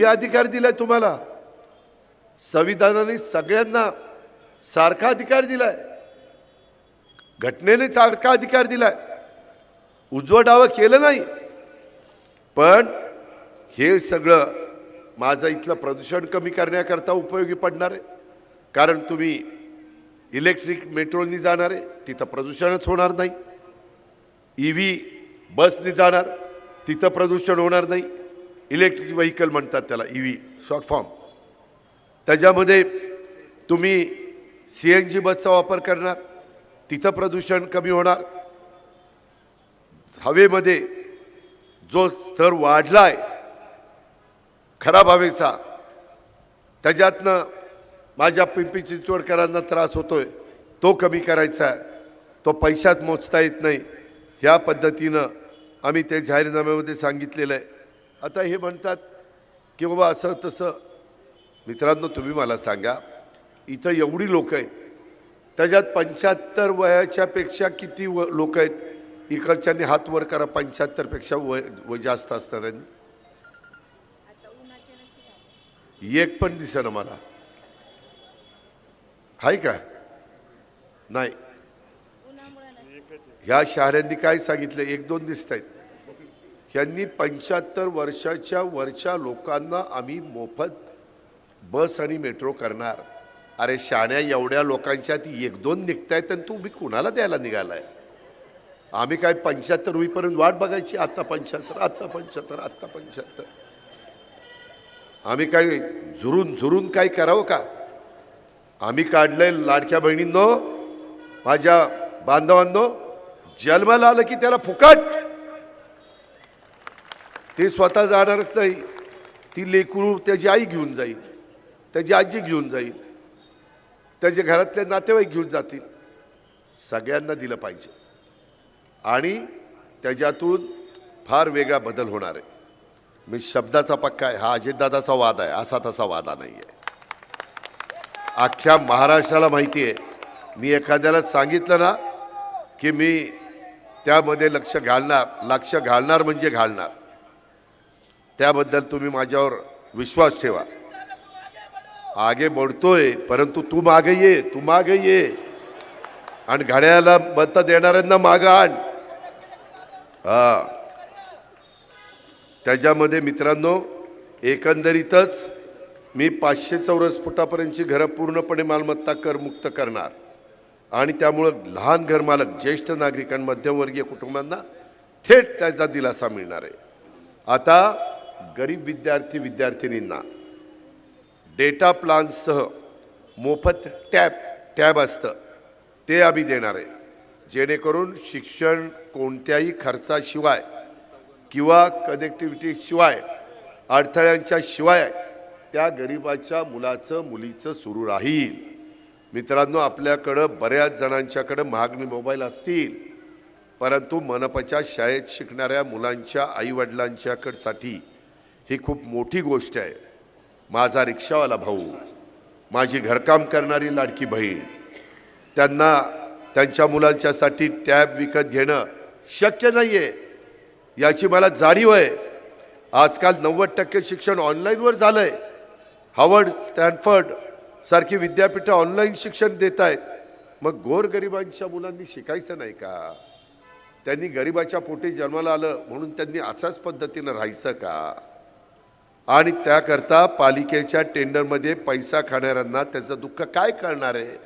हे अधिकार दिलाय तुम्हाला. संविधानाने सगळ्यांना सारखा अधिकार दिलाय, घटनेने सारखा अधिकार दिलाय. उजवं डावं केलं नाही. पण हे सगळं माझं इथलं प्रदूषण कमी करण्याकरता उपयोगी पडणार आहे. कारण तुम्ही इलेक्ट्रिक मेट्रोनी जाणार आहे, तिथं प्रदूषणच होणार नाही. EV बसनी जाणार, तिथं प्रदूषण होणार नाही. इलेक्ट्रिक व्हेकल म्हणतात त्याला, EV शॉर्ट फॉर्म. त्याच्यामध्ये तुम्ही CNG बसचा वापर करणार, तिथं प्रदूषण कमी होणार. हवेमध्ये जो स्तर वाढलाय खराब हवेचा, त्याच्यातनं माझ्या पिंपरी चिंचवडकरांना त्रास होतोय, तो कमी करायचा आहे. तो पैशात मोजता येत नाही. ह्या पद्धतीनं आम्ही ते जाहीरनाम्यामध्ये सांगितलेलं आहे. आता हे म्हणतात की बाबा असं तसं. मित्रांनो, तुम्ही मला सांगा, इथं एवढी लोक आहेत, त्याच्यात 75 वयाच्या पेक्षा किती लोक आहेत? इकडच्यांनी हात वर करा. 75 पेक्षा वय जास्त असणाऱ्यांनी एक पण दिसेना मला. आहे का? नाही. ह्या शहरांनी काय सांगितलं? 1-2 दिसत आहेत. यांनी 75 वर्षाच्या वरच्या लोकांना आम्ही मोफत बस आणि मेट्रो करणार. अरे शाण्या, एवढ्या लोकांच्यात 1-2 निघतायत आणि तुम्ही कुणाला द्यायला निघालाय? आम्ही काय 75 होईपर्यंत वाट बघायची? आत्ता 75, आत्ता 75, आत्ता 75. आम्ही काय झुरून काय करावं का? आम्ही काढलंय लाडक्या बहिणींनो, माझ्या बांधवांनो, जन्माला आलं की त्याला फुकट. ते स्वतः जाणारच नाही, ती लेकरू त्याची आई घेऊन जाईल, त्याची आजी घेऊन जाईल, त्याच्या घरातले नातेवाईक घेऊन जातील. सगळ्यांना दिलं पाहिजे आणि त्याच्यातून फार वेगळा बदल होणार आहे. मी शब्दाचा पक्का आहे. हा अजितदादाचा वाद आहे, असा तसा वादा नाही आहे. अख्ख्या महाराष्ट्राला माहिती आहे. मी एखाद्याला सांगितलं ना की मी त्यामध्ये लक्ष घालणार म्हणजे घालणार. त्याबद्दल तुम्ही माझ्यावर विश्वास ठेवा. आगे बढ़तोय, परंतु तू मागे ये आणि घड्याला मत देणाऱ्यांना मागं आण. त्याच्यामध्ये मित्रांनो, एकंदरीतच मी 500 चौरस फुटापर्यंतची घरं पूर्णपणे मालमत्ता करमुक्त करणार आणि त्यामुळं लहान घरमालक, ज्येष्ठ नागरिकांना, मध्यमवर्गीय कुटुंबांना थेट त्याचा दिलासा मिळणार आहे. आता गरीब विद्यार्थिनींना डेटा प्लानसह मोफत टॅब असतं, ते आम्ही देणार आहे. जेणेकरून शिक्षण कोणत्याही खर्चाशिवाय किंवा कनेक्टिव्हिटी शिवाय, अडथळ्यांच्या शिवाय त्या गरिबाच्या मुलीचं सुरू राहील. मित्रांनो, आपल्याकडं बऱ्याच जणांच्याकडं महागडे मोबाईल असतील, परंतु मनपाच्या शाळेत शिकणाऱ्या मुलांच्या आईवडिलांच्याकडसाठी ही खूप मोठी गोष्ट आहे. माझा रिक्षावाला भाऊ, माझी घरकाम करणारी लाडकी बहीण, त्यांना त्यांच्या मुलांच्यासाठी टॅब विकत घेणं शक्य नाही आहे, याची मला जाणीव आहे. आजकाल 90% शिक्षण ऑनलाईनवर झालं आहे. हार्वर्ड, स्टॅनफर्ड सारखी विद्यापीठं ऑनलाईन शिक्षण देत आहेत. मग गोरगरिबांच्या मुलांनी शिकायचं नाही का? त्यांनी गरिबाच्या पोटी जन्माला आलं म्हणून त्यांनी अशाच पद्धतीनं राहायचं का? आणि त्याकरता पालिकेच्या टेंडरमध्ये पैसा खाणाऱ्यांना त्याचं दुःख काय कळणार आहे?